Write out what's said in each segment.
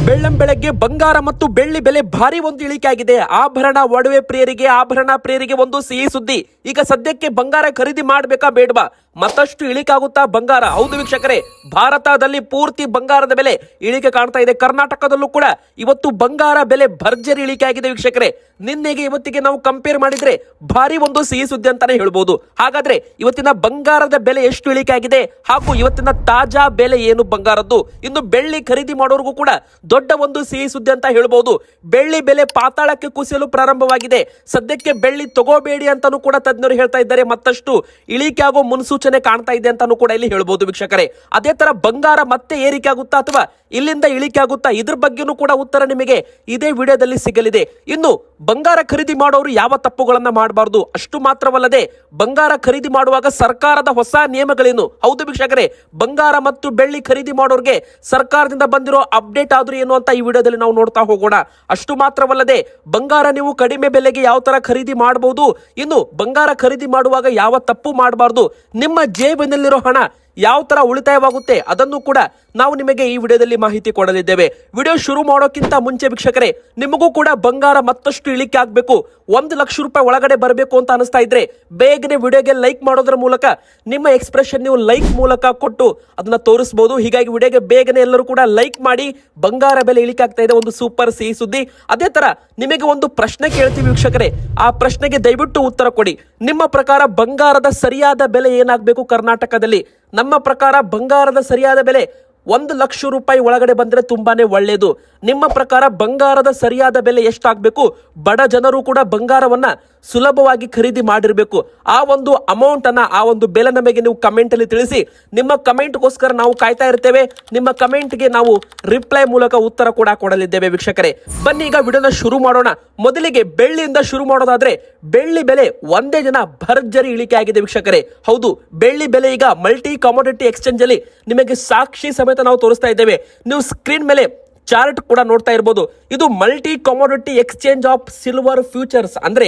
ಬೆಳ್ಳಂಬೆಳಗ್ಗೆ ಬಂಗಾರ ಮತ್ತು ಬೆಳ್ಳಿ ಬೆಲೆ ಭಾರಿ ಒಂದು ಇಳಿಕೆ ಆಗಿದೆ. ಆಭರಣ ಒಡವೆ ಪ್ರಿಯರಿಗೆ ಒಂದು ಸಿಹಿ ಸುದ್ದಿ. ಈಗ ಸದ್ಯಕ್ಕೆ ಬಂಗಾರ ಖರೀದಿ ಮಾಡಬೇಕಾ ಬೇಡವಾ, ಮತ್ತಷ್ಟು ಇಳಿಕೆ ಆಗುತ್ತಾ ಬಂಗಾರ? ಹೌದು ವೀಕ್ಷಕರೇ, ಭಾರತದಲ್ಲಿ ಪೂರ್ತಿ ಬಂಗಾರದ ಬೆಲೆ ಇಳಿಕೆ ಕಾಣ್ತಾ ಇದೆ. ಕರ್ನಾಟಕದಲ್ಲೂ ಕೂಡ ಇವತ್ತು ಬಂಗಾರ ಬೆಲೆ ಭರ್ಜರಿ ಇಳಿಕೆ ಆಗಿದೆ ವೀಕ್ಷಕರೇ. ನಿನ್ನೆಗೆ ಇವತ್ತಿಗೆ ನಾವು ಕಂಪೇರ್ ಮಾಡಿದ್ರೆ ಭಾರಿ ಒಂದು ಸಿಹಿ ಸುದ್ದಿ ಅಂತಾನೆ ಹೇಳ್ಬೋದು. ಹಾಗಾದ್ರೆ ಇವತ್ತಿನ ಬಂಗಾರದ ಬೆಲೆ ಎಷ್ಟು ಇಳಿಕೆ ಆಗಿದೆ ಹಾಗೂ ಇವತ್ತಿನ ತಾಜಾ ಬೆಲೆ ಏನು ಬಂಗಾರದ್ದು, ಇನ್ನು ಬೆಳ್ಳಿ ಖರೀದಿ ಮಾಡೋರ್ಗೂ ಕೂಡ ದೊಡ್ಡ ಒಂದು ಸಿಹಿ ಸುದ್ದಿ ಅಂತ ಹೇಳ್ಬೋದು. ಬೆಳ್ಳಿ ಬೆಲೆ ಪಾತಾಳಕ್ಕೆ ಕುಸಿಯಲು ಪ್ರಾರಂಭವಾಗಿದೆ. ಸದ್ಯಕ್ಕೆ ಬೆಳ್ಳಿ ತಗೋಬೇಡಿ ಅಂತಾನೂ ಕೂಡ ತಜ್ಞರು ಹೇಳ್ತಾ ಇದ್ದಾರೆ. ಮತ್ತಷ್ಟು ಇಳಿಕೆ ಆಗೋ ಮುನ್ಸೂಚನೆ ಕಾಣ್ತಾ ಇದೆ ಅಂತಾನೂ ಕೂಡ ಇಲ್ಲಿ ಹೇಳ್ಬೋದು ವೀಕ್ಷಕರೇ. ಅದೇ ತರ ಬಂಗಾರ ಮತ್ತೆ ಏರಿಕೆ ಆಗುತ್ತಾ ಅಥವಾ ಇಲ್ಲಿಂದ ಇಳಿಕೆ ಆಗುತ್ತಾ, ಇದ್ರ ಬಗ್ಗೆನೂ ಕೂಡ ಉತ್ತರ ನಿಮಗೆ ಇದೇ ವಿಡಿಯೋದಲ್ಲಿ ಸಿಗಲಿದೆ. ಇನ್ನು ಬಂಗಾರ ಖರೀದಿ ಮಾಡೋರು ಯಾವ ತಪ್ಪುಗಳನ್ನ ಮಾಡಬಾರದು, ಅಷ್ಟು ಮಾತ್ರವಲ್ಲದೆ ಬಂಗಾರ ಖರೀದಿ ಮಾಡುವಾಗ ಸರ್ಕಾರದ ಹೊಸ ನಿಯಮಗಳೇನು, ಹೌದು ವೀಕ್ಷಕರೇ, ಬಂಗಾರ ಮತ್ತು ಬೆಳ್ಳಿ ಖರೀದಿ ಮಾಡೋರ್ಗೆ ಸರ್ಕಾರದಿಂದ ಬಂದಿರೋ ಅಪ್ಡೇಟ್ ಆದ್ರೂ ಏನು ಅಂತ ಈ ವಿಡಿಯೋದಲ್ಲಿ ನಾವು ನೋಡ್ತಾ ಹೋಗೋಣ. ಅಷ್ಟು ಮಾತ್ರವಲ್ಲದೆ ಬಂಗಾರ ನೀವು ಕಡಿಮೆ ಬೆಲೆಗೆ ಯಾವ ತರ ಖರೀದಿ ಮಾಡಬಹುದು, ಇನ್ನು ಬಂಗಾರ ಖರೀದಿ ಮಾಡುವಾಗ ಯಾವ ತಪ್ಪು ಮಾಡಬಾರದು, ನಿಮ್ಮ ಜೇಬಿನಲ್ಲಿರೋ ಹಣ ಯಾವ ತರ ಉಳಿತಾಯವಾಗುತ್ತೆ ಅದನ್ನು ಕೂಡ ನಾವು ನಿಮಗೆ ಈ ವಿಡಿಯೋದಲ್ಲಿ ಮಾಹಿತಿ ಕೊಡಲಿದ್ದೇವೆ. ವಿಡಿಯೋ ಶುರು ಮಾಡೋಕ್ಕಿಂತ ಮುಂಚೆ ವೀಕ್ಷಕರೇ, ನಿಮಗೂ ಕೂಡ ಬಂಗಾರ ಮತ್ತಷ್ಟು ಇಳಿಕೆ ಆಗಬೇಕು, 1 ಲಕ್ಷ ರೂಪಾಯಿ ಒಳಗಡೆ ಬರಬೇಕು ಅಂತ ಅನಿಸ್ತಾ ಇದ್ರೆ ಬೇಗನೆ ವಿಡಿಯೋಗೆ ಲೈಕ್ ಮಾಡೋದ್ರ ಮೂಲಕ ನಿಮ್ಮ ಎಕ್ಸ್ಪ್ರೆಷನ್ ನೀವು ಲೈಕ್ ಮೂಲಕ ಕೊಟ್ಟು ಅದನ್ನ ತೋರಿಸಬಹುದು. ಹೀಗಾಗಿ ವಿಡಿಯೋಗೆ ಬೇಗನೆ ಎಲ್ಲರೂ ಕೂಡ ಲೈಕ್ ಮಾಡಿ. ಬಂಗಾರ ಬೆಲೆ ಇಳಿಕೆ ಆಗ್ತಾ ಇದೆ, ಒಂದು ಸೂಪರ್ ಸಿಹಿ ಸುದ್ದಿ. ಅದೇ ತರ ನಿಮಗೆ ಒಂದು ಪ್ರಶ್ನೆ ಕೇಳ್ತೀವಿ ವೀಕ್ಷಕರೇ, ಆ ಪ್ರಶ್ನೆಗೆ ದಯವಿಟ್ಟು ಉತ್ತರ ಕೊಡಿ. ನಿಮ್ಮ ಪ್ರಕಾರ ಬಂಗಾರದ ಸರಿಯಾದ ಬೆಲೆ ಏನಾಗಬೇಕು ಕರ್ನಾಟಕದಲ್ಲಿ? ನಮ್ಮ ಪ್ರಕಾರ ಬಂಗಾರದ ಸರಿಯಾದ ಬೆಲೆ 1 ಲಕ್ಷ ರೂಪಾಯಿ ಒಳಗಡೆ ಬಂದ್ರೆ ತುಂಬಾನೇ ಒಳ್ಳೆಯದು. ನಿಮ್ಮ ಪ್ರಕಾರ ಬಂಗಾರದ ಸರಿಯಾದ ಬೆಲೆ ಎಷ್ಟಾಗಬೇಕು? ಬಡ ಜನರು ಕೂಡ ಬಂಗಾರವನ್ನ ಸುಲಭವಾಗಿ ಖರೀದಿ ಮಾಡಿರಬೇಕು. ಆ ಒಂದು ಅಮೌಂಟ್ ಅನ್ನ, ಆ ಒಂದು ಬೆಲೆ ನಮಗೆ ನೀವು ಕಮೆಂಟ್ ಅಲ್ಲಿ ತಿಳಿಸಿ. ನಿಮ್ಮ ಕಮೆಂಟ್ಗೋಸ್ಕರ ನಾವು ಕಾಯ್ತಾ ಇರ್ತೇವೆ. ನಿಮ್ಮ ಕಮೆಂಟ್ಗೆ ನಾವು ರಿಪ್ಲೈ ಮೂಲಕ ಉತ್ತರ ಕೂಡ ಕೊಡಲಿದ್ದೇವೆ ವೀಕ್ಷಕರೇ. ಬನ್ನಿ ಈಗ ವಿಡಿಯೋನ ಶುರು ಮಾಡೋಣ. ಮೊದಲಿಗೆ ಬೆಳ್ಳಿಯಿಂದ ಶುರು ಮಾಡೋದಾದ್ರೆ ಬೆಳ್ಳಿ ಬೆಲೆ ಒಂದೇ ದಿನ ಭರ್ಜರಿ ಇಳಿಕೆ ಆಗಿದೆ ವೀಕ್ಷಕರೇ. ಹೌದು, ಬೆಳ್ಳಿ ಬೆಲೆ ಈಗ ಮಲ್ಟಿ ಕಮೋಡಿಟಿ ಎಕ್ಸ್ಚೇಂಜ್ ಅಲ್ಲಿ ನಿಮಗೆ ಸಾಕ್ಷಿ ಸಮೇತ ನಾವು ತೋರಿಸ್ತಾ ಇದ್ದೇವೆ. ನೀವು ಸ್ಕ್ರೀನ್ ಮೇಲೆ ಚಾರ್ಟ್ ಕೂಡ ನೋಡ್ತಾ ಇರಬಹುದು. ಇದು multi commodity exchange of silver futures, ಅಂದ್ರೆ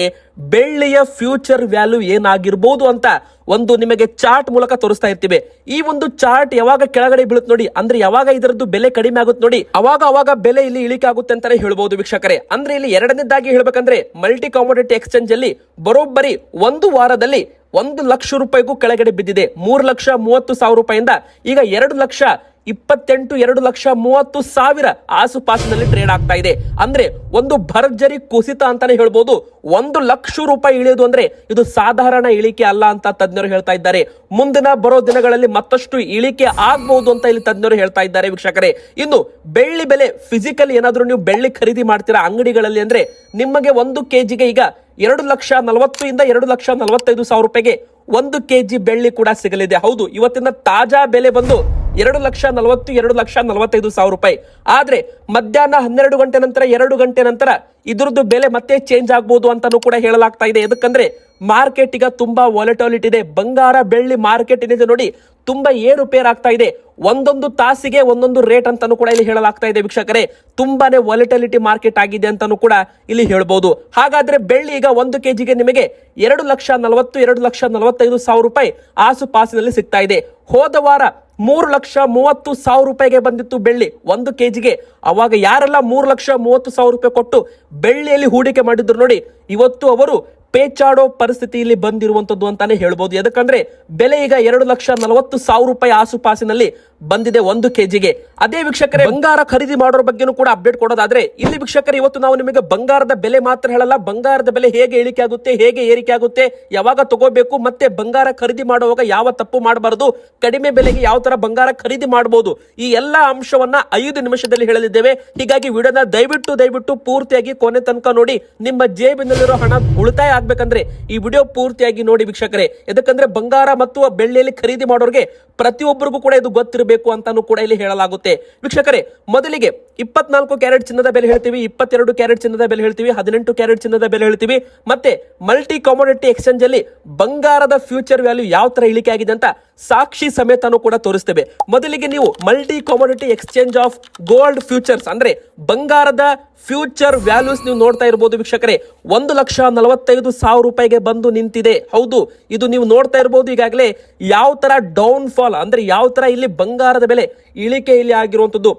ಬೆಳ್ಳಿಯ ಫ್ಯೂಚರ್ ವ್ಯಾಲ್ಯೂ ಏನಾಗಿರ್ಬೋದು ಅಂತ ಒಂದು ನಿಮಗೆ ಚಾರ್ಟ್ ಮೂಲಕ ತೋರಿಸ್ತಾ ಇರ್ತೀವಿ. ಈ ಒಂದು ಚಾರ್ಟ್ ಯಾವಾಗ ಕೆಳಗಡೆ ಬೀಳುತ್ತೆ ನೋಡಿ, ಅಂದ್ರೆ ಯಾವಾಗ ಇದರದ್ದು ಬೆಲೆ ಕಡಿಮೆ ಆಗುತ್ತೆ ನೋಡಿ, ಅವಾಗ ಬೆಲೆ ಇಲ್ಲಿ ಇಳಿಕೆ ಆಗುತ್ತೆ ಅಂತಾನೆ ಹೇಳ್ಬಹುದು ವೀಕ್ಷಕರೇ. ಅಂದ್ರೆ ಇಲ್ಲಿ ಎರಡನೇದಾಗಿ ಹೇಳ್ಬೇಕಂದ್ರೆ ಮಲ್ಟಿ ಕಮೋಡಿಟಿ ಎಕ್ಸ್ಚೇಂಜ್ ಅಲ್ಲಿ ಬರೋಬ್ಬರಿ 1 ವಾರದಲ್ಲಿ 1 ಲಕ್ಷ ರೂಪಾಯಿಗೂ ಕೆಳಗಡೆ ಬಿದ್ದಿದೆ. 3,30,000 ರೂಪಾಯಿಂದ ಈಗ 2,28,000 2,30,000 ಆಸುಪಾಸಿನಲ್ಲಿ ಟ್ರೇಡ್ ಆಗ್ತಾ ಇದೆ. ಅಂದ್ರೆ ಒಂದು ಭರ್ಜರಿ ಕುಸಿತ ಅಂತಾನೆ ಹೇಳ್ಬೋದು. 1 ಲಕ್ಷ ರೂಪಾಯಿ ಇಳಿಯೋದು ಅಂದ್ರೆ ಇದು ಸಾಧಾರಣ ಇಳಿಕೆ ಅಲ್ಲ ಅಂತ ತಜ್ಞರು ಹೇಳ್ತಾ ಇದ್ದಾರೆ. ಮುಂದಿನ ಬರೋ ದಿನಗಳಲ್ಲಿ ಮತ್ತಷ್ಟು ಇಳಿಕೆ ಆಗಬಹುದು ಅಂತ ಇಲ್ಲಿ ತಜ್ಞರು ಹೇಳ್ತಾ ಇದ್ದಾರೆ ವೀಕ್ಷಕರೇ. ಇನ್ನು ಬೆಳ್ಳಿ ಬೆಲೆ ಫಿಸಿಕಲ್ ಏನಾದ್ರೂ ನೀವು ಬೆಳ್ಳಿ ಖರೀದಿ ಮಾಡ್ತೀರಾ ಅಂಗಡಿಗಳಲ್ಲಿ ಅಂದ್ರೆ ನಿಮಗೆ 1 ಕೆಜಿಗೆ ಈಗ 2,40,000 2,45,000 ರೂಪಾಯಿಗೆ 1 ಕೆಜಿ ಬೆಳ್ಳಿ ಕೂಡ ಸಿಗಲಿದೆ. ಹೌದು, ಇವತ್ತಿನ ತಾಜಾ ಬೆಲೆ ಬಂದು 2,40,000 2,45,000 ರೂಪಾಯಿ. ಆದ್ರೆ ಮಧ್ಯಾಹ್ನ 12 ಗಂಟೆ ನಂತರ 2 ಗಂಟೆ ನಂತರ ಇದ್ರದ್ದು ಬೆಲೆ ಮತ್ತೆ ಚೇಂಜ್ ಆಗ್ಬೋದು ಅಂತಾನೂ ಕೂಡ ಹೇಳಲಾಗ್ತಾ ಇದೆ. ಎದಕ್ಕಂದ್ರೆ ಮಾರ್ಕೆಟ್ ಈಗ ತುಂಬಾ ವಾಲಟಾಲಿಟಿ ಇದೆ. ಬಂಗಾರ ಬೆಳ್ಳಿ ಮಾರ್ಕೆಟ್ ಏನಿದೆ ನೋಡಿ, ತುಂಬಾ ಏರುಪೇರ್ ಆಗ್ತಾ ಇದೆ. ಒಂದೊಂದು ತಾಸಿಗೆ ಒಂದೊಂದು ರೇಟ್ ಅಂತಾನೂ ಕೂಡ ಇಲ್ಲಿ ಹೇಳಲಾಗ್ತಾ ಇದೆ ವೀಕ್ಷಕರೇ. ತುಂಬಾನೇ ವಾಲಟಾಲಿಟಿ ಮಾರ್ಕೆಟ್ ಆಗಿದೆ ಅಂತಾನೂ ಕೂಡ ಇಲ್ಲಿ ಹೇಳ್ಬೋದು. ಹಾಗಾದ್ರೆ ಬೆಳ್ಳಿ ಈಗ 1 ಕೆಜಿಗೆ ನಿಮಗೆ 2,40,000 2,45,000 ರೂಪಾಯಿ ಆಸುಪಾಸಿನಲ್ಲಿ ಸಿಗ್ತಾ ಇದೆ. ಹೋದ ವಾರ 3,30,000 ರೂಪಾಯಿಗೆ ಬಂದಿತ್ತು ಬೆಳ್ಳಿ 1 ಕೆಜಿಗೆ. ಅವಾಗ ಯಾರೆಲ್ಲ 3,30,000 ರೂಪಾಯಿ ಕೊಟ್ಟು ಬೆಳ್ಳಿಯಲ್ಲಿ ಹೂಡಿಕೆ ಮಾಡಿದ್ರು ನೋಡಿ, ಇವತ್ತು ಅವರು ಪೇಚಾಡೋ ಪರಿಸ್ಥಿತಿ ಇಲ್ಲಿ ಬಂದಿರುವಂತದ್ದು ಅಂತಾನೆ ಹೇಳ್ಬೋದು. ಯಾಕಂದ್ರೆ ಬೆಲೆ ಈಗ 2,40,000 ರೂಪಾಯಿ ಆಸುಪಾಸಿನಲ್ಲಿ ಬಂದಿದೆ 1 ಕೆಜಿಗೆ. ಅದೇ ವೀಕ್ಷಕರೇ, ಬಂಗಾರ ಖರೀದಿ ಮಾಡೋರ ಬಗ್ಗೆನೂ ಕೂಡ ಅಪ್ಡೇಟ್ ಕೊಡೋದಾದ್ರೆ ಇಲ್ಲಿ ವೀಕ್ಷಕರೇ, ಇವತ್ತು ನಾವು ನಿಮಗೆ ಬಂಗಾರದ ಬೆಲೆ ಮಾತ್ರ ಹೇಳಲ್ಲ, ಬಂಗಾರದ ಬೆಲೆ ಹೇಗೆ ಇಳಿಕೆ ಆಗುತ್ತೆ, ಹೇಗೆ ಏರಿಕೆ ಆಗುತ್ತೆ, ಯಾವಾಗ ತಗೋಬೇಕು, ಮತ್ತೆ ಬಂಗಾರ ಖರೀದಿ ಮಾಡುವಾಗ ಯಾವ ತಪ್ಪು ಮಾಡಬಾರದು, ಕಡಿಮೆ ಬೆಲೆಗೆ ಯಾವ ತರ ಬಂಗಾರ ಖರೀದಿ ಮಾಡಬಹುದು, ಈ ಎಲ್ಲಾ ಅಂಶವನ್ನ 5 ನಿಮಿಷದಲ್ಲಿ ಹೇಳಲಿದ್ದೇವೆ. ಹೀಗಾಗಿ ವಿಡಿಯೋನ ದಯವಿಟ್ಟು ಪೂರ್ತಿಯಾಗಿ ಕೊನೆ ತನಕ ನೋಡಿ. ನಿಮ್ಮ ಜೇಬಿನಲ್ಲಿರೋ ಹಣ ಉಳಿತಾಯ ಆಗ್ಬೇಕಂದ್ರೆ ಈ ವಿಡಿಯೋ ಪೂರ್ತಿಯಾಗಿ ನೋಡಿ ವೀಕ್ಷಕರೇ. ಯಾಕಂದ್ರೆ ಬಂಗಾರ ಮತ್ತು ಬೆಳ್ಳಿಯಲ್ಲಿ ಖರೀದಿ ಮಾಡೋರಿಗೆ ಪ್ರತಿಯೊಬ್ಬರಿಗೂ ಕೂಡ ಇದು ಗೊತ್ತಿರಬೇಕು ಅಂತಾನೂ ಕೂಡ ಇಲ್ಲಿ ಹೇಳಲಾಗುತ್ತೆ ವೀಕ್ಷಕರೇ. ಮೊದಲಿಗೆ 24 ಕ್ಯಾರೆಟ್ ಚಿನ್ನದ ಬೆಲೆ ಹೇಳ್ತೀವಿ, 22 ಕ್ಯಾರೆಟ್ ಚಿನ್ನದ ಬೆಲೆ ಹೇಳ್ತೀವಿ, 18 ಕ್ಯಾರೆಟ್ ಚಿನ್ನದ ಬೆಲೆ ಹೇಳ್ತೀವಿ, ಮತ್ತೆ ಮಲ್ಟಿ ಕಮೋಡಿಟಿ ಎಕ್ಸ್ಚೇಂಜ್ ಅಲ್ಲಿ ಬಂಗಾರದ ಫ್ಯೂಚರ್ ವ್ಯಾಲ್ಯೂ ಯಾವ ತರ ಇಳಿಕೆ ಆಗಿದೆ ಅಂತ ಸಾಕ್ಷಿ ಸಮೇತನೂ ಕೂಡ ತೋರಿಸ್ತೇವೆ. ಮೊದಲಿಗೆ ನೀವು multi commodity exchange of gold futures ಅಂದ್ರೆ ಬಂಗಾರದ ಫ್ಯೂಚರ್ ವ್ಯಾಲ್ಯೂಸ್ ನೀವು ನೋಡ್ತಾ ಇರಬಹುದು ವೀಕ್ಷಕರೇ. 1,45,000 ರೂಪಾಯಿಗೆ ಬಂದು ನಿಂತಿದೆ. ಹೌದು, ಇದು ನೀವು ನೋಡ್ತಾ ಇರಬಹುದು ಈಗಾಗಲೇ ಯಾವ ತರ ಡೌನ್ ಫಾಲ್ ಅಂದ್ರೆ ಯಾವ ತರ ಇಲ್ಲಿ ಬಂಗಾರದ ಬೆಲೆ ಇಳಿಕೆ ಇಲ್ಲಿ ಆಗಿರುವಂತದ್ದು.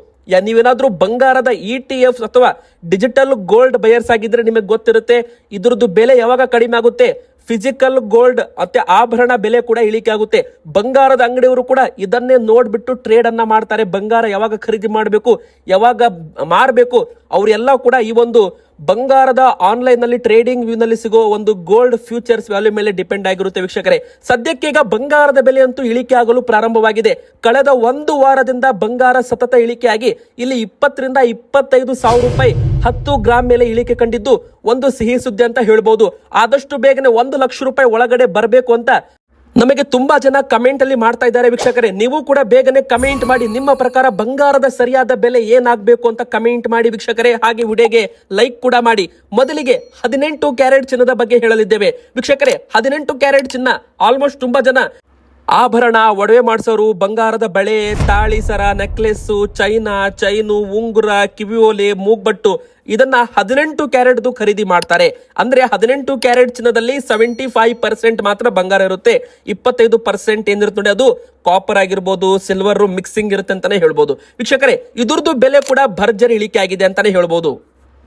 ನೀವೇನಾದ್ರೂ ಬಂಗಾರದ ETF ಅಥವಾ ಡಿಜಿಟಲ್ ಗೋಲ್ಡ್ ಬಯರ್ಸ್ ಆಗಿದ್ರೆ ನಿಮಗೆ ಗೊತ್ತಿರುತ್ತೆ ಇದ್ರದ್ದು ಬೆಲೆ ಯಾವಾಗ ಕಡಿಮೆ ಆಗುತ್ತೆ, ಫಿಸಿಕಲ್ ಗೋಲ್ಡ್ ಮತ್ತೆ ಆಭರಣ ಬೆಲೆ ಕೂಡ ಇಳಿಕೆ ಆಗುತ್ತೆ. ಬಂಗಾರದ ಅಂಗಡಿಯವರು ಕೂಡ ಇದನ್ನೇ ನೋಡ್ಬಿಟ್ಟು ಟ್ರೇಡ್ ಅನ್ನ ಮಾಡ್ತಾರೆ. ಬಂಗಾರ ಯಾವಾಗ ಖರೀದಿ ಮಾಡಬೇಕು, ಯಾವಾಗ ಮಾರಬೇಕು, ಅವರೆಲ್ಲ ಕೂಡ ಈ ಒಂದು ಬಂಗಾರದ ಆನ್ಲೈನ್ ನಲ್ಲಿ ಟ್ರೇಡಿಂಗ್ ವ್ಯೂ ನಲ್ಲಿ ಸಿಗೋ ಒಂದು ಗೋಲ್ಡ್ ಫ್ಯೂಚರ್ಸ್ ವ್ಯಾಲ್ಯೂ ಮೇಲೆ ಡಿಪೆಂಡ್ ಆಗಿರುತ್ತೆ ವೀಕ್ಷಕರೇ. ಸದ್ಯಕ್ಕೆ ಈಗ ಬಂಗಾರದ ಬೆಲೆ ಅಂತೂ ಇಳಿಕೆ ಆಗಲು ಪ್ರಾರಂಭವಾಗಿದೆ. ಕಳೆದ ಒಂದು ವಾರದಿಂದ ಬಂಗಾರ ಸತತ ಇಳಿಕೆಯಾಗಿ ಇಲ್ಲಿ 20 ರಿಂದ 25 ಸಾವಿರ ರೂಪಾಯಿ 10 ಗ್ರಾಮ್ ಮೇಲೆ ಇಳಿಕೆ ಕಂಡಿದ್ದು ಒಂದು ಸಿಹಿ ಸುದ್ದಿ ಅಂತ ಹೇಳ್ಬೋದು. ಆದಷ್ಟು ಬೇಗನೆ 1 ಲಕ್ಷ ರೂಪಾಯಿ ಒಳಗಡೆ ಬರಬೇಕು ಅಂತ ನಮಗೆ ತುಂಬಾ ಜನ ಕಮೆಂಟ್ ಅಲ್ಲಿ ಮಾಡ್ತಾ ಇದ್ದಾರೆ ವೀಕ್ಷಕರೇ. ನೀವು ಕೂಡ ಬೇಗನೆ ಕಮೆಂಟ್ ಮಾಡಿ, ನಿಮ್ಮ ಪ್ರಕಾರ ಬಂಗಾರದ ಸರಿಯಾದ ಬೆಲೆ ಏನಾಗಬೇಕು ಅಂತ ಕಮೆಂಟ್ ಮಾಡಿ ವೀಕ್ಷಕರೇ. ಹಾಗೆ ವಿಡಿಯೋಗೆ ಲೈಕ್ ಕೂಡ ಮಾಡಿ. ಮೊದಲಿಗೆ 18 ಕ್ಯಾರೆಟ್ ಚಿನ್ನದ ಬಗ್ಗೆ ಹೇಳಲಿದ್ದೇವೆ ವೀಕ್ಷಕರೇ. 18 ಕ್ಯಾರೆಟ್ ಚಿನ್ನ ಆಲ್ಮೋಸ್ಟ್ ತುಂಬಾ ಜನ ಆಭರಣ, ಒಡವೆ ಮಾಡಿಸೋರು, ಬಂಗಾರದ ಬಳೆ, ತಾಳಿ ಸರ, ನೆಕ್ಲೆಸ್, ಚೈನು, ಉಂಗುರ, ಕಿವಿಯೋಲೆ, ಮೂಗ್ಬಟ್ಟು ಇದನ್ನ 18 ಕ್ಯಾರೆಟ್ದು ಖರೀದಿ ಮಾಡ್ತಾರೆ. ಅಂದ್ರೆ 18 ಕ್ಯಾರೆಟ್ ಚಿನ್ನದಲ್ಲಿ 75% ಮಾತ್ರ ಬಂಗಾರ ಇರುತ್ತೆ. 25% ಏನಿರುತ್ತೆ ನೋಡಿ ಅದು ಕಾಪರ್ ಆಗಿರ್ಬೋದು, ಸಿಲ್ವರ್ ಮಿಕ್ಸಿಂಗ್ ಇರುತ್ತೆ ಅಂತಾನೆ ಹೇಳ್ಬೋದು ವೀಕ್ಷಕರೇ. ಇದ್ರದ್ದು ಬೆಲೆ ಕೂಡ ಭರ್ಜರಿ ಇಳಿಕೆ ಆಗಿದೆ ಅಂತಾನೆ ಹೇಳ್ಬೋದು.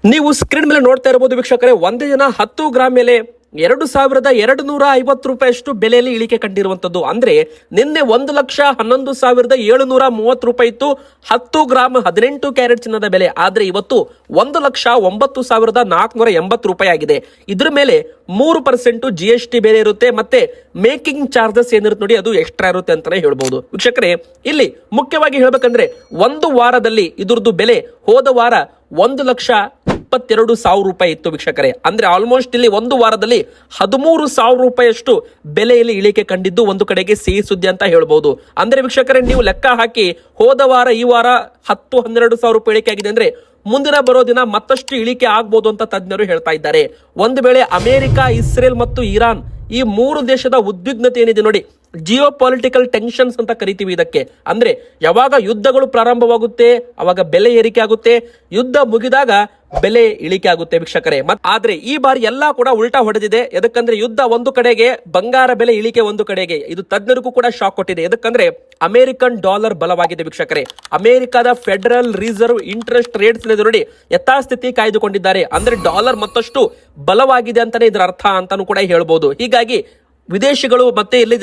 ನೀವು ಸ್ಕ್ರೀನ್ ಮೇಲೆ ನೋಡ್ತಾ ಇರಬಹುದು ವೀಕ್ಷಕರೇ, ಒಂದೇ ದಿನ 10 ಗ್ರಾಮ್ ಮೇಲೆ 2250 ರೂಪಾಯಿಯಷ್ಟು ಬೆಲೆಯಲ್ಲಿ ಇಳಿಕೆ ಕಂಡಿರುವಂತದ್ದು. ಅಂದ್ರೆ ನಿನ್ನೆ 1,11,730 ರೂಪಾಯಿ ಇತ್ತು 10 ಗ್ರಾಮ್ 18 ಕ್ಯಾರೆಟ್ ಚಿನ್ನದ ಬೆಲೆ. ಆದ್ರೆ ಇವತ್ತು 1,09,480 ರೂಪಾಯಿ ಆಗಿದೆ. ಇದ್ರ ಮೇಲೆ 3% GST ಬೇರೆ ಇರುತ್ತೆ, ಮತ್ತೆ ಮೇಕಿಂಗ್ ಚಾರ್ಜಸ್ ಏನಿರುತ್ತೆ ನೋಡಿ ಅದು ಎಕ್ಸ್ಟ್ರಾ ಇರುತ್ತೆ ಅಂತಾನೆ ಹೇಳ್ಬಹುದು ವೀಕ್ಷಕರೇ. ಇಲ್ಲಿ ಮುಖ್ಯವಾಗಿ ಹೇಳ್ಬೇಕಂದ್ರೆ ಒಂದು ವಾರದಲ್ಲಿ ಇದ್ರದ್ದು ಬೆಲೆ ಹೋದ ವಾರ 1,22,000 ರೂಪಾಯಿ ಇತ್ತು ವೀಕ್ಷಕರೇ. ಅಂದ್ರೆ ಆಲ್ಮೋಸ್ಟ್ ಇಲ್ಲಿ ಒಂದು ವಾರದಲ್ಲಿ 13,000 ರೂಪಾಯಿಯಷ್ಟು ಬೆಲೆಯಲ್ಲಿ ಇಳಿಕೆ ಕಂಡಿದ್ದು ಒಂದು ಕಡೆಗೆ ಸಿಹಿ ಸುದ್ದಿ ಅಂತ ಹೇಳ್ಬಹುದು. ಅಂದ್ರೆ ವೀಕ್ಷಕರೇ ನೀವು ಲೆಕ್ಕ ಹಾಕಿ, ಹೋದ ವಾರ ಈ ವಾರ 10-12,000 ರೂಪಾಯಿ ಇಳಿಕೆ ಆಗಿದೆ ಅಂದ್ರೆ ಮುಂದಿನ ಬರೋ ದಿನ ಮತ್ತಷ್ಟು ಇಳಿಕೆ ಆಗ್ಬೋದು ಅಂತ ತಜ್ಞರು ಹೇಳ್ತಾ ಇದ್ದಾರೆ. ಒಂದು ವೇಳೆ ಅಮೆರಿಕ, ಇಸ್ರೇಲ್ ಮತ್ತು ಇರಾನ್ ಈ 3 ದೇಶದ ಉದ್ವಿಗ್ನತೆ ಏನಿದೆ ನೋಡಿ, ಜಿಯೋ ಪೊಲಿಟಿಕಲ್ ಟೆನ್ಷನ್ಸ್ ಅಂತ ಕರಿತೀವಿ ಇದಕ್ಕೆ. ಅಂದ್ರೆ ಯಾವಾಗ ಯುದ್ಧಗಳು ಪ್ರಾರಂಭವಾಗುತ್ತೆ ಅವಾಗ ಬೆಲೆ ಏರಿಕೆ ಆಗುತ್ತೆ, ಯುದ್ಧ ಮುಗಿದಾಗ ಬೆಲೆ ಇಳಿಕೆ ಆಗುತ್ತೆ ವೀಕ್ಷಕರೇ. ಆದ್ರೆ ಈ ಬಾರಿ ಎಲ್ಲಾ ಕೂಡ ಉಲ್ಟಾ ಹೊಡೆದಿದೆ. ಎದಕ್ಕಂದ್ರೆ ಯುದ್ಧ ಒಂದು ಕಡೆಗೆ, ಬಂಗಾರ ಬೆಲೆ ಇಳಿಕೆ ಒಂದು ಕಡೆಗೆ. ಇದು ತಜ್ಞರಿಗೂ ಕೂಡ ಶಾಕ್ ಕೊಟ್ಟಿದೆ. ಎದಕ್ಕಂದ್ರೆ ಅಮೆರಿಕನ್ ಡಾಲರ್ ಬಲವಾಗಿದೆ ವೀಕ್ಷಕರೇ. ಅಮೆರಿಕದ ಫೆಡರಲ್ ರಿಸರ್ವ್ ಇಂಟ್ರೆಸ್ಟ್ ರೇಟ್ಸ್ ನೋಡಿ ಯಥಾಸ್ಥಿತಿ ಕಾಯ್ದುಕೊಂಡಿದ್ದಾರೆ. ಅಂದ್ರೆ ಡಾಲರ್ ಮತ್ತಷ್ಟು ಬಲವಾಗಿದೆ ಅಂತಾನೆ ಇದರ ಅರ್ಥ ಅಂತಾನು ಕೂಡ ಹೇಳ್ಬೋದು. ಹೀಗಾಗಿ ವಿದೇಶಿಗಳು ಮತ್ತೆ ಇಲ್ಲಿ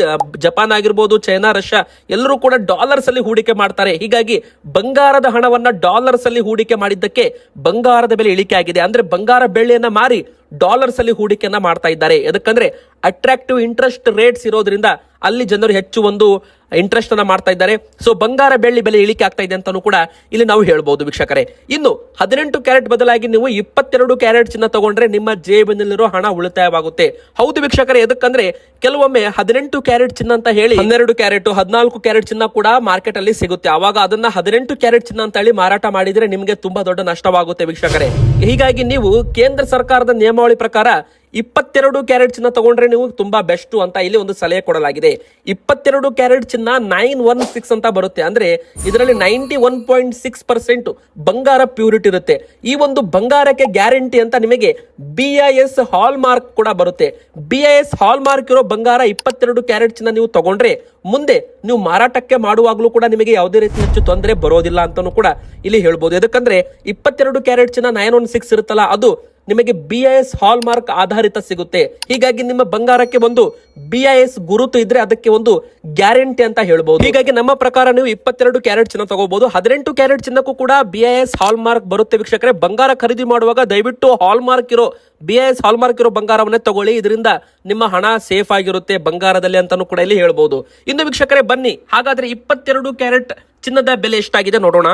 ಜಪಾನ್ ಆಗಿರ್ಬೋದು, ಚೈನಾ, ರಷ್ಯಾ ಎಲ್ಲರೂ ಕೂಡ ಡಾಲರ್ಸ್ ಅಲ್ಲಿ ಹೂಡಿಕೆ ಮಾಡ್ತಾರೆ. ಹೀಗಾಗಿ ಬಂಗಾರದ ಹಣವನ್ನ ಡಾಲರ್ಸ್ ಅಲ್ಲಿ ಹೂಡಿಕೆ ಮಾಡಿದ್ದಕ್ಕೆ ಬಂಗಾರದ ಬೆಲೆ ಇಳಿಕೆ ಆಗಿದೆ. ಅಂದ್ರೆ ಬಂಗಾರ ಬೆಳ್ಳಿಯನ್ನ ಮಾರಿ ಡಾಲರ್ಸ್ ಅಲ್ಲಿ ಹೂಡಿಕೆಯನ್ನ ಮಾಡ್ತಾ ಇದ್ದಾರೆ. ಯಾಕಂದ್ರೆ ಅಟ್ರಾಕ್ಟಿವ್ ಇಂಟ್ರೆಸ್ಟ್ ರೇಟ್ಸ್ ಇರೋದ್ರಿಂದ ಅಲ್ಲಿ ಜನರು ಹೆಚ್ಚು ಒಂದು ಇಂಟ್ರೆಸ್ಟ್ ಅನ್ನ ಮಾಡ್ತಾ ಇದ್ದಾರೆ. ಸೊ ಬಂಗಾರ ಬೆಳ್ಳಿ ಬೆಲೆ ಇಳಿಕೆ ಆಗ್ತಾ ಇದೆ ಅಂತಾನು ಕೂಡ ಇಲ್ಲಿ ನಾವು ಹೇಳ್ಬಹುದು ವೀಕ್ಷಕರೇ. ಇನ್ನು 18 ಕ್ಯಾರೆಟ್ ಬದಲಾಗಿ ನೀವು 22 ಕ್ಯಾರೆಟ್ ಚಿನ್ನ ತಗೊಂಡ್ರೆ ನಿಮ್ಮ ಜೇಬಿನಲ್ಲಿರೋ ಹಣ ಉಳಿತಾಯವಾಗುತ್ತೆ. ಹೌದು ವೀಕ್ಷಕರೇ, ಎದಕ್ಕಂದ್ರೆ ಕೆಲವೊಮ್ಮೆ 18 ಕ್ಯಾರೆಟ್ ಚಿನ್ನ ಅಂತ ಹೇಳಿ 12 ಕ್ಯಾರೆಟ್ 14 ಕ್ಯಾರೆಟ್ ಚಿನ್ನ ಕೂಡ ಮಾರ್ಕೆಟ್ ಅಲ್ಲಿ ಸಿಗುತ್ತೆ. ಅವಾಗ ಅದನ್ನ 18 ಕ್ಯಾರೆಟ್ ಚಿನ್ನ ಅಂತ ಹೇಳಿ ಮಾರಾಟ ಮಾಡಿದ್ರೆ ನಿಮಗೆ ತುಂಬಾ ದೊಡ್ಡ ನಷ್ಟವಾಗುತ್ತೆ ವೀಕ್ಷಕರೇ. ಹೀಗಾಗಿ ನೀವು ಕೇಂದ್ರ ಸರ್ಕಾರದ ನಿಯಮಾವಳಿ ಪ್ರಕಾರ 22 ಕ್ಯಾರೆಟ್ ಚಿನ್ನ ತಗೊಂಡ್ರೆ ನೀವು ತುಂಬಾ ಬೆಸ್ಟ್ ಅಂತ ಇಲ್ಲಿ ಒಂದು ಸಲಹೆ ಕೊಡಲಾಗಿದೆ. 22 ಕ್ಯಾರೆಟ್ ಚಿನ್ನ 916 ಅಂತ ಬರುತ್ತೆ. ಅಂದ್ರೆ ಇದರಲ್ಲಿ 91.6% ಬಂಗಾರ ಪ್ಯೂರಿಟಿ ಇರುತ್ತೆ. ಈ ಒಂದು ಬಂಗಾರಕ್ಕೆ ಗ್ಯಾರಂಟಿ ಅಂತ ನಿಮಗೆ BIS ಹಾಲ್ ಮಾರ್ಕ್ ಕೂಡ ಬರುತ್ತೆ. BIS ಹಾಲ್ ಮಾರ್ಕ್ ಇರೋ ಬಂಗಾರ 22 ಕ್ಯಾರೆಟ್ ಚಿನ್ನ ನೀವು ತಗೊಂಡ್ರೆ ಮುಂದೆ ನೀವು ಮಾರಾಟಕ್ಕೆ ಮಾಡುವಾಗಲೂ ಕೂಡ ನಿಮಗೆ ಯಾವುದೇ ರೀತಿ ಹೆಚ್ಚು ತೊಂದರೆ ಬರೋದಿಲ್ಲ ಅಂತಾನು ಕೂಡ ಇಲ್ಲಿ ಹೇಳ್ಬೋದು. ಯಾಕಂದ್ರೆ 22 ಕ್ಯಾರೆಟ್ ಚಿನ್ನ 916 ಇರುತ್ತಲ್ಲ ಅದು ನಿಮಗೆ BIS ಹಾಲ್ ಮಾರ್ಕ್ ಆಧಾರಿತ ಸಿಗುತ್ತೆ. ಹೀಗಾಗಿ ನಿಮ್ಮ ಬಂಗಾರಕ್ಕೆ ಒಂದು BIS ಗುರುತು ಇದ್ರೆ ಅದಕ್ಕೆ ಒಂದು ಗ್ಯಾರಂಟಿ ಅಂತ ಹೇಳ್ಬಹುದು. ಹೀಗಾಗಿ ನಮ್ಮ ಪ್ರಕಾರ ನೀವು 22 ಕ್ಯಾರೆಟ್ ಚಿನ್ನ ತಗೋಬಹುದು. 18 ಕ್ಯಾರೆಟ್ ಚಿನ್ನಕ್ಕೂ ಕೂಡ BIS ಹಾಲ್ ಮಾರ್ಕ್ ಬರುತ್ತೆ ವೀಕ್ಷಕರೇ. ಬಂಗಾರ ಖರೀದಿ ಮಾಡುವಾಗ ದಯವಿಟ್ಟು ಹಾಲ್ ಮಾರ್ಕ್ ಇರೋ BIS ಹಾಲ್ ಮಾರ್ಕ್ ಇರೋ ಬಂಗಾರವನ್ನೇ ತಗೊಳ್ಳಿ. ಇದರಿಂದ ನಿಮ್ಮ ಹಣ ಸೇಫ್ ಆಗಿರುತ್ತೆ ಬಂಗಾರದಲ್ಲಿ ಅಂತಾನು ಕೂಡ ಇಲ್ಲಿ ಹೇಳ್ಬಹುದು. ಇನ್ನು ವೀಕ್ಷಕರೇ ಬನ್ನಿ, ಹಾಗಾದ್ರೆ 22 ಕ್ಯಾರೆಟ್ ಚಿನ್ನದ ಬೆಲೆ ಎಷ್ಟಾಗಿದೆ ನೋಡೋಣ.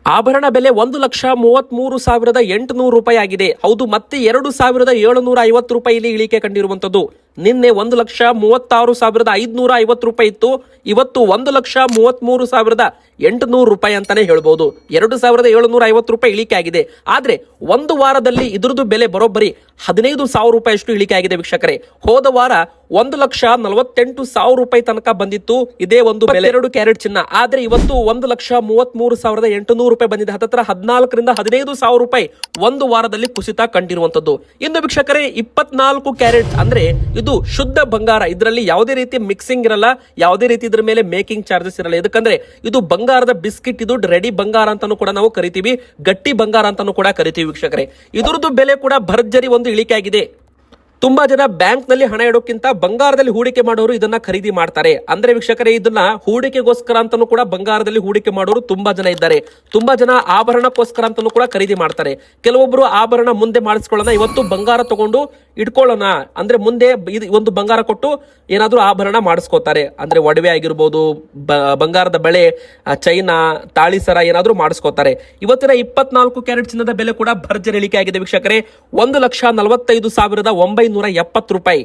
ಆಭರಣ ಬೆಲೆ 1,33,800 ರೂಪಾಯಿ ಆಗಿದೆ. ಹೌದು, ಮತ್ತೆ 2,750 ರೂಪಾಯಿ ಇಲ್ಲಿ ಇಳಿಕೆ ಕಂಡಿರುವಂತದ್ದು. ನಿನ್ನೆ 1,36,550 ರೂಪಾಯಿ ಇತ್ತು. ಇವತ್ತು 1,33,800 ರೂಪಾಯಿ ಅಂತಾನೆ ಹೇಳ್ಬಹುದು. 2,750 ರೂಪಾಯಿ ಇಳಿಕೆ ಆಗಿದೆ. ಆದ್ರೆ ಒಂದು ವಾರದಲ್ಲಿ ಇದ್ರದ್ದು ಬೆಲೆ ಬರೋಬ್ಬರಿ 15,000 ರೂಪಾಯಿ ಅಷ್ಟು ಇಳಿಕೆ ಆಗಿದೆ ವೀಕ್ಷಕರೇ. ಹೋದ ವಾರ 1,48,000 ರೂಪಾಯಿ ತನಕ ಬಂದಿತ್ತು ಇದೇ ಒಂದು ಬೆಲೆ 2 ಕ್ಯಾರೆಟ್ ಚಿನ್ನ. ಆದ್ರೆ ಇವತ್ತು 1,33,800 ರೂಪಾಯಿ ಬಂದಿದೆ. ಹತ್ತತ್ರ 14,000 ರಿಂದ 15,000 ರೂಪಾಯಿ ಒಂದು ವಾರದಲ್ಲಿ ಕುಸಿತ ಕಂಡಿರುವಂತದ್ದು. ಇನ್ನು ವೀಕ್ಷಕರೇ 24 ಕ್ಯಾರೆಟ್ ಅಂದ್ರೆ ಇದು ಶುದ್ಧ ಬಂಗಾರ. ಇದರಲ್ಲಿ ಯಾವುದೇ ರೀತಿ ಮಿಕ್ಸಿಂಗ್ ಇರಲ್ಲ, ಯಾವುದೇ ರೀತಿ ಇದ್ರ ಮೇಲೆ ಮೇಕಿಂಗ್ ಚಾರ್ಜಸ್ ಇರಲ್ಲ. ಯಾಕಂದ್ರೆ ಇದು ಬಂಗಾರದ ಬಿಸ್ಕಿಟ್, ಇದು ರೆಡಿ ಬಂಗಾರ ಅಂತಾನು ಕೂಡ ನಾವು ಕರಿತೀವಿ, ಗಟ್ಟಿ ಬಂಗಾರ ಅಂತಾನು ಕೂಡ ಕರಿತೀವಿ ವೀಕ್ಷಕರೇ. ಇದರದ್ದು ಬೆಲೆ ಕೂಡ ಭರ್ಜರಿ ಒಂದು ಇಳಿಕೆ ಆಗಿದೆ. ತುಂಬಾ ಜನ ಬ್ಯಾಂಕ್ ನಲ್ಲಿ ಹಣ ಇಡೋಕ್ಕಿಂತ ಬಂಗಾರದಲ್ಲಿ ಹೂಡಿಕೆ ಮಾಡೋರು ಇದನ್ನ ಖರೀದಿ ಮಾಡ್ತಾರೆ. ಅಂದ್ರೆ ವೀಕ್ಷಕರೇ, ಇದನ್ನ ಹೂಡಿಕೆಗೋಸ್ಕರ ಅಂತಾನು ಕೂಡ ಬಂಗಾರದಲ್ಲಿ ಹೂಡಿಕೆ ಮಾಡೋರು ತುಂಬಾ ಜನ ಇದ್ದಾರೆ. ತುಂಬಾ ಜನ ಆಭರಣಕ್ಕೋಸ್ಕರ ಅಂತಾನು ಕೂಡ ಖರೀದಿ ಮಾಡ್ತಾರೆ. ಕೆಲವೊಬ್ರು ಆಭರಣ ಮುಂದೆ ಮಾಡಿಸ್ಕೊಳ್ಳೋಣ, ಇವತ್ತು ಬಂಗಾರ ತಗೊಂಡು ಇಟ್ಕೊಳ್ಳೋಣ ಅಂದ್ರೆ ಮುಂದೆ ಒಂದು ಬಂಗಾರ ಕೊಟ್ಟು ಏನಾದ್ರೂ ಆಭರಣ ಮಾಡಿಸ್ಕೋತಾರೆ. ಅಂದ್ರೆ ಒಡವೆ ಆಗಿರ್ಬೋದು, ಬಂಗಾರದ ಬಳೆ, ಚೈನಾ, ತಾಳಿಸರ ಏನಾದ್ರೂ ಮಾಡಿಸ್ಕೋತಾರೆ. ಇವತ್ತಿನ 24 ಕ್ಯಾರೆಟ್ ಚಿನ್ನದ ಬೆಲೆ ಕೂಡ ಭರ್ಜರಿ ಇಳಿಕೆ ಆಗಿದೆ ವೀಕ್ಷಕರೇ. 1,45,970 ರೂಪಾಯಿ.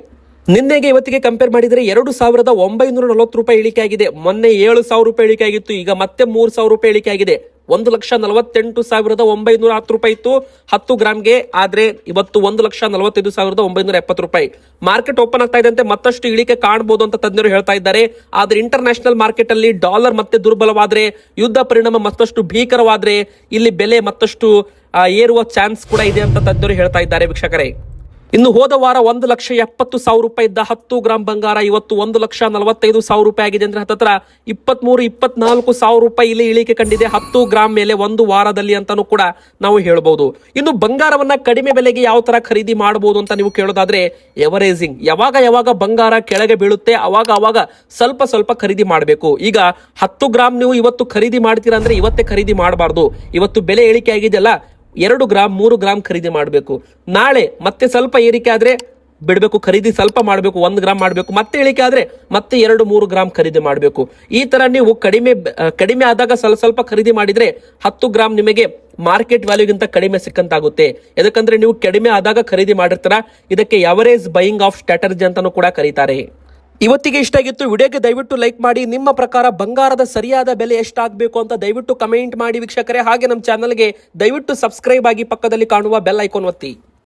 ನಿನ್ನೆಗೆ ಇವತ್ತಿಗೆ ಕಂಪೇರ್ ಮಾಡಿದರೆ 2,940 ರೂಪಾಯಿ ಇಳಿಕೆ ಆಗಿದೆ. ಮೊನ್ನೆ 7,000 ರೂಪಾಯಿ ಇಳಿಕೆ ಆಗಿತ್ತು, ಈಗ ಮತ್ತೆ 3,000 ರೂಪಾಯಿ ಇಳಿಕೆ ಆಗಿದೆ. 1,48,910 ರೂಪಾಯಿ ಇತ್ತು 10 ಗ್ರಾಮ್ಗೆ, ಆದ್ರೆ ಇವತ್ತು 1,45,970 ರೂಪಾಯಿ. ಮಾರ್ಕೆಟ್ ಓಪನ್ ಆಗ್ತಾ ಇದೆ, ಮತ್ತಷ್ಟು ಇಳಿಕೆ ಕಾಣಬಹುದು ಅಂತ ತಜ್ಞರು ಹೇಳ್ತಾ ಇದ್ದಾರೆ. ಆದ್ರೆ ಇಂಟರ್ನ್ಯಾಷನಲ್ ಮಾರ್ಕೆಟ್ ಅಲ್ಲಿ ಡಾಲರ್ ಮತ್ತೆ ದುರ್ಬಲವಾದ್ರೆ, ಯುದ್ಧ ಪರಿಣಾಮ ಮತ್ತಷ್ಟು ಭೀಕರವಾದ್ರೆ ಇಲ್ಲಿ ಬೆಲೆ ಮತ್ತಷ್ಟು ಏರುವ ಚಾನ್ಸ್ ಕೂಡ ಇದೆ ಅಂತ ತಜ್ಞರು ಹೇಳ್ತಾ ಇದ್ದಾರೆ ವೀಕ್ಷಕರೇ. ಇನ್ನು ಹೋದ ವಾರ 1,70,000 ರೂಪಾಯಿ ಇದ್ದ 10 ಗ್ರಾಮ್ ಬಂಗಾರ ಇವತ್ತು 1,45,000 ರೂಪಾಯಿ ಆಗಿದೆ. ಅಂದ್ರೆ ಹತ್ತತ್ರ 23,24,000 ರೂಪಾಯಿ ಇಲ್ಲಿ ಇಳಿಕೆ ಕಂಡಿದೆ 10 ಗ್ರಾಮ್ ಮೇಲೆ ಒಂದು ವಾರದಲ್ಲಿ ಅಂತಾನು ಕೂಡ ನಾವು ಹೇಳ್ಬಹುದು. ಇನ್ನು ಬಂಗಾರವನ್ನ ಕಡಿಮೆ ಬೆಲೆಗೆ ಯಾವ ತರ ಖರೀದಿ ಮಾಡಬಹುದು ಅಂತ ನೀವು ಕೇಳೋದಾದ್ರೆ, ಎವರೇಜಿಂಗ್. ಯಾವಾಗ ಬಂಗಾರ ಕೆಳಗೆ ಬೀಳುತ್ತೆ ಅವಾಗ ಸ್ವಲ್ಪ ಸ್ವಲ್ಪ ಖರೀದಿ ಮಾಡಬೇಕು. ಈಗ 10 ಗ್ರಾಮ್ ನೀವು ಇವತ್ತು ಖರೀದಿ ಮಾಡ್ತೀರಾ ಅಂದ್ರೆ ಇವತ್ತೇ ಖರೀದಿ ಮಾಡಬಾರ್ದು. ಇವತ್ತು ಬೆಲೆ ಇಳಿಕೆ ಆಗಿದೆಯಲ್ಲ, 2 ಗ್ರಾಮ್ 3 ಗ್ರಾಮ್ ಖರೀದಿ ಮಾಡಬೇಕು. ನಾಳೆ ಮತ್ತೆ ಸ್ವಲ್ಪ ಏರಿಕೆ ಆದ್ರೆ ಬಿಡಬೇಕು, ಖರೀದಿ ಸ್ವಲ್ಪ ಮಾಡಬೇಕು, 1 ಗ್ರಾಮ್ ಮಾಡಬೇಕು. ಮತ್ತೆ ಇಳಿಕೆ ಆದ್ರೆ ಮತ್ತೆ 2-3 ಗ್ರಾಮ್ ಖರೀದಿ ಮಾಡಬೇಕು. ಈ ತರ ನೀವು ಕಡಿಮೆ ಆದಾಗ ಸ್ವಲ್ಪ ಖರೀದಿ ಮಾಡಿದ್ರೆ 10 ಗ್ರಾಮ್ ನಿಮಗೆ ಮಾರ್ಕೆಟ್ ವ್ಯಾಲ್ಯೂಗಿಂತ ಕಡಿಮೆ ಸಿಕ್ಕಂತಾಗುತ್ತೆ. ಯಾಕಂದ್ರೆ ನೀವು ಕಡಿಮೆ ಆದಾಗ ಖರೀದಿ ಮಾಡಿರ್ತೀರ. ಇದಕ್ಕೆ ಎವರೇಜ್ ಬೈಯಿಂಗ್ ಆಫ್ ಸ್ಟ್ರಾಟಜಿ ಅಂತಾನು ಕೂಡ ಕರೀತಾರೆ. ಇವತ್ತಿಗೆ ಇಷ್ಟ ಆಗಿತ್ತು. ವಿಡಿಯೋಗೆ ದಯವಿಟ್ಟು ಲೈಕ್ ಮಾಡಿ. ನಿಮ್ಮ ಪ್ರಕಾರ ಬಂಗಾರದ ಸರಿಯಾದ ಬೆಲೆ ಎಷ್ಟಾಗಬೇಕು ಅಂತ ದಯವಿಟ್ಟು ಕಮೆಂಟ್ ಮಾಡಿ ವೀಕ್ಷಕರೇ. ಹಾಗೆ ನಮ್ಮ ಚಾನಲ್ಗೆ ದಯವಿಟ್ಟು ಸಬ್ಸ್ಕ್ರೈಬ್ ಆಗಿ, ಪಕ್ಕದಲ್ಲಿ ಕಾಣುವ ಬೆಲ್ ಐಕಾನ್ ಒತ್ತಿ.